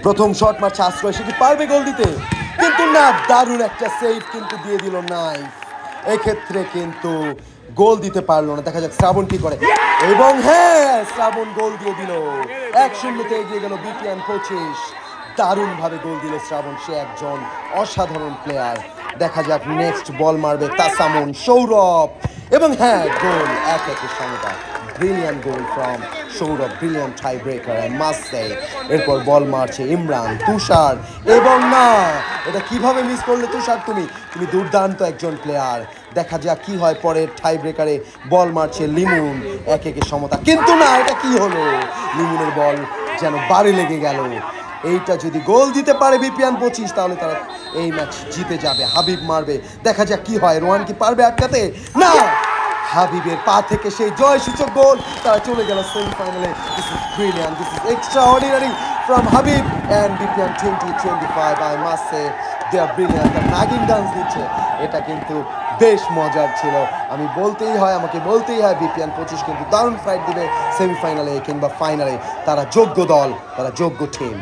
প্রথম শট মারছে আশ্রয়, সে কি পারবে গোল দিতে? কিন্তু না, দারুণ একটা সেভ কিন্তু দিয়ে দিল নাইফ। এক্ষেত্রে কিন্তু গোল দিতে পারলো না। দেখা যাক শ্রাবণ কি করে। এবং হ্যাঁ, শ্রাবণ গোল দিয়ে দিল। 1-0 এগিয়ে গেল বিপিএন 25। দারুণভাবে গোল দিল শ্রাবণ, সে একজন অসাধারণ প্লেয়ার। দেখা যাক নেক্সট বল মারবে তাসামুন, সৌরভ, এবং হ্যাঁ গোল, 1-1 সমতা। Brilliant goal from Sourav, brilliant tie breaker I must say. এরপর বল মারছে ইমরান, তুষার, এবং না, এটা কিভাবে মিস করলে তুষার? তুমি দুর্দান্ত একজন প্লেয়ার। দেখা যাক কি হয় পরের টাই ব্রেকারে। বল মারছে লিমুন, 1-1 সমতা। কিন্তু না, এটা কি হলো? লিমুনের বল যেন বারে লেগে গেল। এইটা যদি গোল দিতে পারে বিপিএন 25, তাহলে তারা এই ম্যাচ জিতে যাবে। হাবিব মারবে, দেখা যাক কি হয়। রোহান কি পারবে আটকাতে? না, হাবিবের পা থেকে সেই জয়সূচক গোল। তারা চলে গেল সেমিফাইনালে। This is brilliant, this is extraordinary from Habib and BPN 2025। I must say they are brilliant. The ম্যাগিং ডান্স দিচ্ছে, এটা কিন্তু বেশ মজার ছিল। আমাকে বলতেই হয় বিপিএন 25 কিন্তু দারুণ ফাইট দিবে সেমিফাইনালে কিংবা ফাইনালে। তারা যোগ্য দল, তারা যোগ্য টিম।